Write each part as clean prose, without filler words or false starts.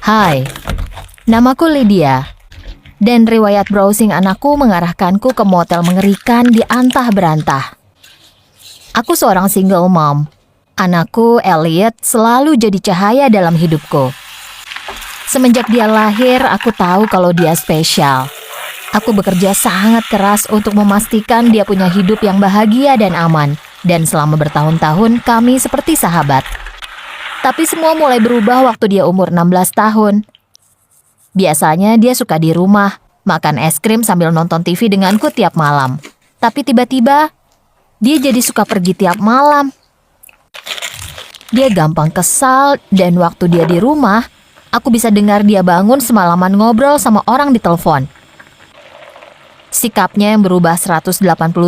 Hai, namaku Lydia. Dan riwayat browsing anakku mengarahkanku ke motel mengerikan di antah berantah. Aku seorang single mom. Anakku, Elliot, selalu jadi cahaya dalam hidupku. Semenjak dia lahir, aku tahu kalau dia spesial. Aku bekerja sangat keras untuk memastikan dia punya hidup yang bahagia dan aman. Dan selama bertahun-tahun, kami seperti sahabat. Tapi semua mulai berubah waktu dia umur 16 tahun. Biasanya dia suka di rumah, makan es krim sambil nonton TV denganku tiap malam. Tapi tiba-tiba, dia jadi suka pergi tiap malam. Dia gampang kesal, dan waktu dia di rumah, aku bisa dengar dia bangun semalaman ngobrol sama orang di telepon. Sikapnya yang berubah 180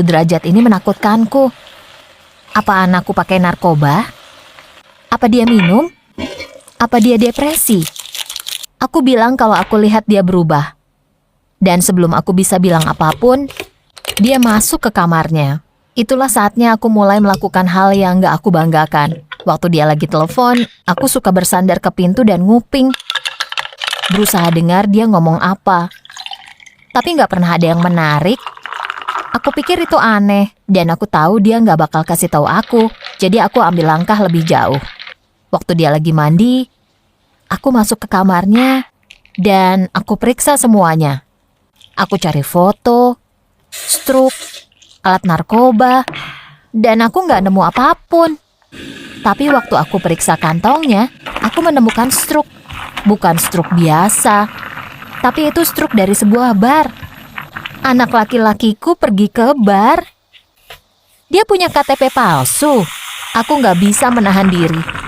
derajat ini menakutkanku. Apa anakku pakai narkoba? Apa dia minum? Apa dia depresi? Aku bilang kalau aku lihat dia berubah. Dan sebelum aku bisa bilang apapun, dia masuk ke kamarnya. Itulah saatnya aku mulai melakukan hal yang gak aku banggakan. Waktu dia lagi telepon, aku suka bersandar ke pintu dan nguping. Berusaha dengar dia ngomong apa. Tapi gak pernah ada yang menarik. Aku pikir itu aneh, dan aku tahu dia gak bakal kasih tahu aku. Jadi aku ambil langkah lebih jauh. Waktu dia lagi mandi, aku masuk ke kamarnya, dan aku periksa semuanya. Aku cari foto, struk, alat narkoba, dan aku nggak nemu apapun. Tapi waktu aku periksa kantongnya, aku menemukan struk. Bukan struk biasa, tapi itu struk dari sebuah bar. Anak laki-lakiku pergi ke bar. Dia punya KTP palsu. Aku nggak bisa menahan diri.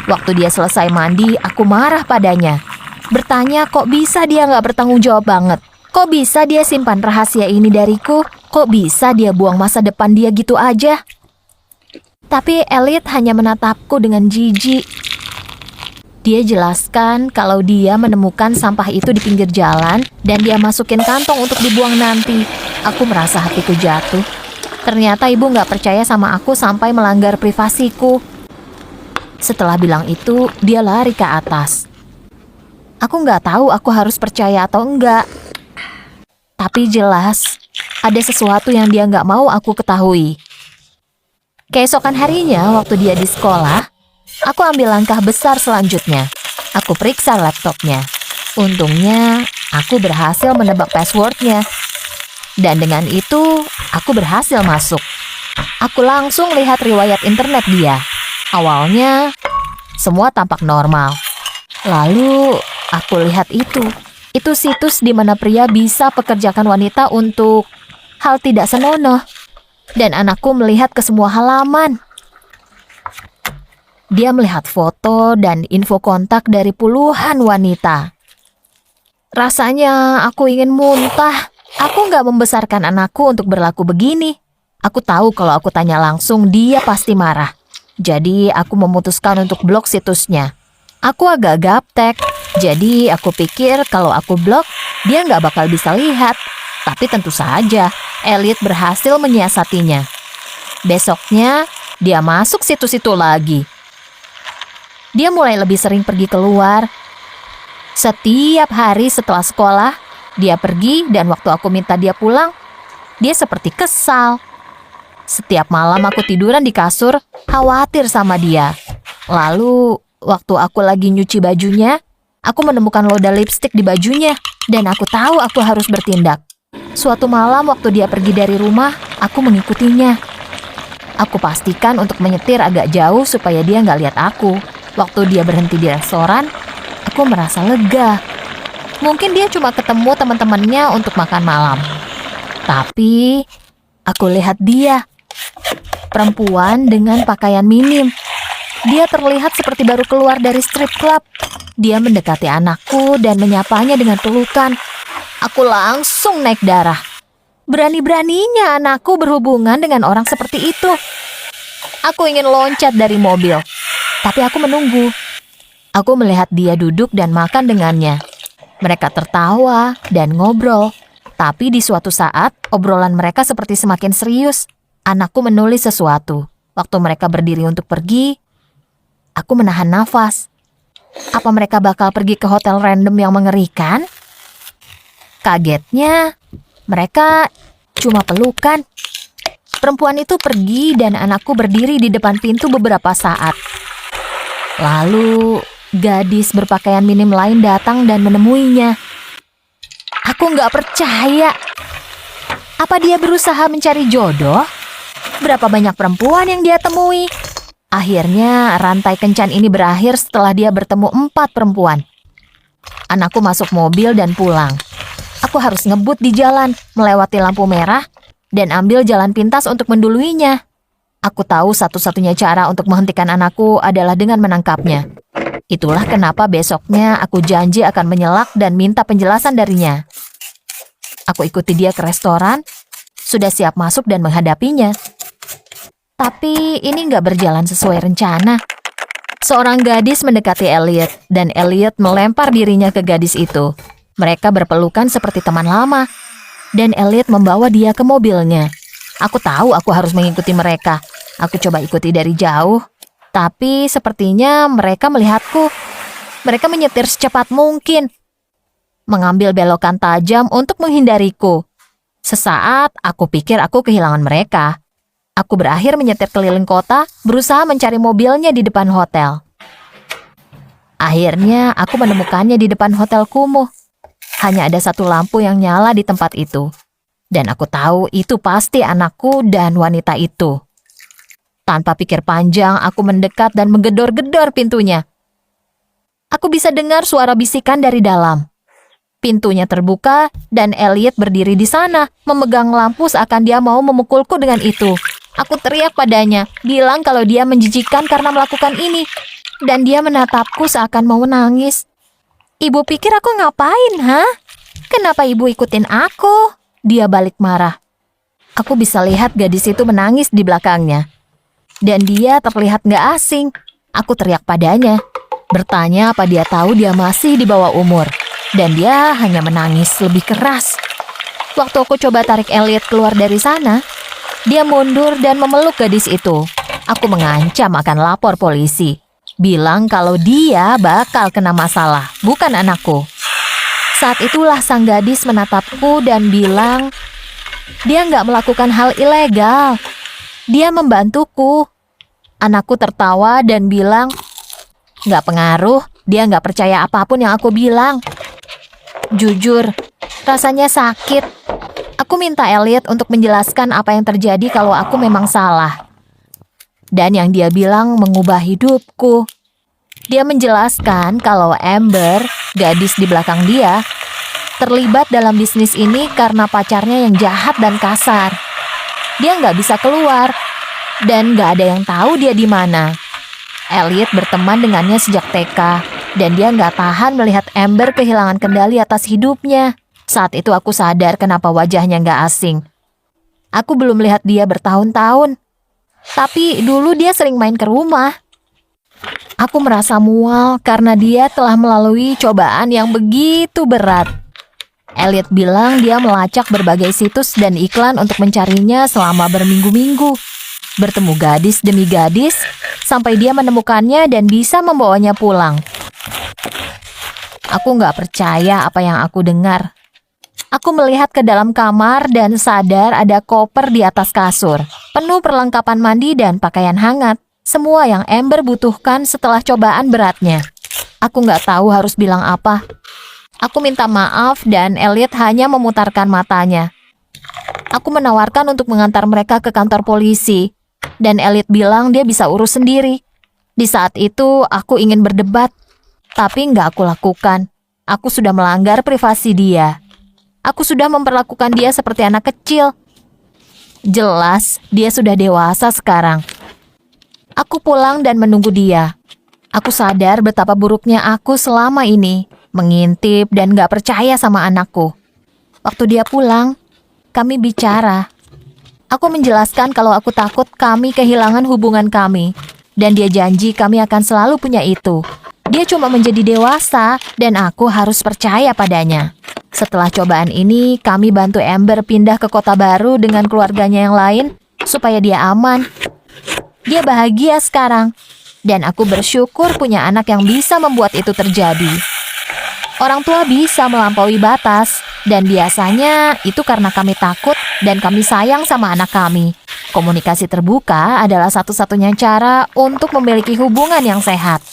Waktu dia selesai mandi, aku marah padanya. Bertanya kok bisa dia nggak bertanggung jawab banget. Kok bisa dia simpan rahasia ini dariku? Kok bisa dia buang masa depan dia gitu aja? Tapi Elliot hanya menatapku dengan jijik. Dia jelaskan kalau dia menemukan sampah itu di pinggir jalan dan dia masukin kantong untuk dibuang nanti. Aku merasa hatiku jatuh. Ternyata ibu nggak percaya sama aku sampai melanggar privasiku. Setelah bilang itu, dia lari ke atas. Aku nggak tahu aku harus percaya atau enggak. Tapi jelas, ada sesuatu yang dia nggak mau aku ketahui. Keesokan harinya, waktu dia di sekolah, aku ambil langkah besar selanjutnya. Aku periksa laptopnya. Untungnya, aku berhasil menebak passwordnya. Dan dengan itu, aku berhasil masuk. Aku langsung lihat riwayat internet dia. Awalnya, semua tampak normal. Lalu, aku lihat itu. Itu situs di mana pria bisa pekerjakan wanita untuk hal tidak senonoh. Dan anakku melihat ke semua halaman. Dia melihat foto dan info kontak dari puluhan wanita. Rasanya aku ingin muntah. Aku nggak membesarkan anakku untuk berlaku begini. Aku tahu kalau aku tanya langsung, dia pasti marah. Jadi aku memutuskan untuk blok situsnya. Aku agak gaptek, jadi aku pikir kalau aku blok, dia nggak bakal bisa lihat. Tapi tentu saja, Elliot berhasil menyiasatinya. Besoknya, dia masuk situs itu lagi. Dia mulai lebih sering pergi keluar. Setiap hari setelah sekolah, dia pergi dan waktu aku minta dia pulang, dia seperti kesal. Setiap malam aku tiduran di kasur, khawatir sama dia. Lalu, waktu aku lagi nyuci bajunya, aku menemukan noda lipstik di bajunya, dan aku tahu aku harus bertindak. Suatu malam waktu dia pergi dari rumah, aku mengikutinya. Aku pastikan untuk menyetir agak jauh supaya dia nggak lihat aku. Waktu dia berhenti di restoran, aku merasa lega. Mungkin dia cuma ketemu teman-temannya untuk makan malam. Tapi, aku lihat dia. Perempuan dengan pakaian minim. Dia terlihat seperti baru keluar dari strip club. Dia mendekati anakku dan menyapanya dengan pelukan. Aku langsung naik darah. Berani-beraninya anakku berhubungan dengan orang seperti itu. Aku ingin loncat dari mobil, tapi aku menunggu. Aku melihat dia duduk dan makan dengannya. Mereka tertawa dan ngobrol. Tapi di suatu saat, obrolan mereka seperti semakin serius. Anakku menulis sesuatu. Waktu mereka berdiri untuk pergi, aku menahan nafas. Apa mereka bakal pergi ke hotel random yang mengerikan? Kagetnya, mereka cuma pelukan. Perempuan itu pergi dan anakku berdiri di depan pintu beberapa saat. Lalu, gadis berpakaian minim lain datang dan menemuinya. Aku nggak percaya. Apa dia berusaha mencari jodoh? Berapa banyak perempuan yang dia temui? Akhirnya, rantai kencan ini berakhir setelah dia bertemu 4 perempuan. Anakku masuk mobil dan pulang. Aku harus ngebut di jalan, melewati lampu merah, dan ambil jalan pintas untuk menduluinya. Aku tahu satu-satunya cara untuk menghentikan anakku adalah dengan menangkapnya. Itulah kenapa besoknya aku janji akan menyelak dan minta penjelasan darinya. Aku ikuti dia ke restoran, sudah siap masuk dan menghadapinya. Tapi ini nggak berjalan sesuai rencana. Seorang gadis mendekati Elliot, dan Elliot melempar dirinya ke gadis itu. Mereka berpelukan seperti teman lama, dan Elliot membawa dia ke mobilnya. Aku tahu aku harus mengikuti mereka. Aku coba ikuti dari jauh, tapi sepertinya mereka melihatku. Mereka menyetir secepat mungkin, mengambil belokan tajam untuk menghindariku. Sesaat aku pikir aku kehilangan mereka. Aku berakhir menyetir keliling kota, berusaha mencari mobilnya di depan hotel. Akhirnya aku menemukannya di depan hotel kumuh. Hanya ada satu lampu yang nyala di tempat itu. Dan aku tahu itu pasti anakku dan wanita itu. Tanpa pikir panjang, aku mendekat dan menggedor-gedor pintunya. Aku bisa dengar suara bisikan dari dalam. Pintunya terbuka dan Elliot berdiri di sana, memegang lampu seakan dia mau memukulku dengan itu. Aku teriak padanya, bilang kalau dia menjijikan karena melakukan ini. Dan dia menatapku seakan mau menangis. Ibu pikir aku ngapain, ha? Kenapa ibu ikutin aku? Dia balik marah. Aku bisa lihat gadis itu menangis di belakangnya. Dan dia terlihat nggak asing. Aku teriak padanya, bertanya apa dia tahu dia masih di bawah umur. Dan dia hanya menangis lebih keras. Waktu aku coba tarik Elliot keluar dari sana, dia mundur dan memeluk gadis itu. Aku mengancam akan lapor polisi. Bilang kalau dia bakal kena masalah, bukan anakku. Saat itulah sang gadis menatapku dan bilang, dia nggak melakukan hal ilegal. Dia membantuku. Anakku tertawa dan bilang, nggak pengaruh, dia nggak percaya apapun yang aku bilang. Jujur, rasanya sakit. Aku minta Elliot untuk menjelaskan apa yang terjadi kalau aku memang salah. Dan yang dia bilang mengubah hidupku. Dia menjelaskan kalau Amber, gadis di belakang dia, terlibat dalam bisnis ini karena pacarnya yang jahat dan kasar. Dia nggak bisa keluar, dan nggak ada yang tahu dia di mana. Elliot berteman dengannya sejak TK, dan dia nggak tahan melihat Amber kehilangan kendali atas hidupnya. Saat itu aku sadar kenapa wajahnya nggak asing. Aku belum lihat dia bertahun-tahun. Tapi dulu dia sering main ke rumah. Aku merasa mual karena dia telah melalui cobaan yang begitu berat. Elliot bilang dia melacak berbagai situs dan iklan untuk mencarinya selama berminggu-minggu. Bertemu gadis demi gadis, sampai dia menemukannya dan bisa membawanya pulang. Aku nggak percaya apa yang aku dengar. Aku melihat ke dalam kamar dan sadar ada koper di atas kasur, penuh perlengkapan mandi dan pakaian hangat. Semua yang Amber butuhkan setelah cobaan beratnya. Aku nggak tahu harus bilang apa. Aku minta maaf dan Elliot hanya memutarkan matanya. Aku menawarkan untuk mengantar mereka ke kantor polisi. Dan Elliot bilang dia bisa urus sendiri. Di saat itu aku ingin berdebat. Tapi nggak aku lakukan. Aku sudah melanggar privasi dia. Aku sudah memperlakukan dia seperti anak kecil. Jelas, dia sudah dewasa sekarang. Aku pulang dan menunggu dia. Aku sadar betapa buruknya aku selama ini, mengintip dan gak percaya sama anakku. Waktu dia pulang, kami bicara. Aku menjelaskan kalau aku takut kami kehilangan hubungan kami. Dan dia janji kami akan selalu punya itu. Dia cuma menjadi dewasa dan aku harus percaya padanya. Setelah cobaan ini, kami bantu Amber pindah ke kota baru dengan keluarganya yang lain supaya dia aman. Dia bahagia sekarang. Dan aku bersyukur punya anak yang bisa membuat itu terjadi. Orang tua bisa melampaui batas, dan biasanya itu karena kami takut dan kami sayang sama anak kami. Komunikasi terbuka adalah satu-satunya cara untuk memiliki hubungan yang sehat.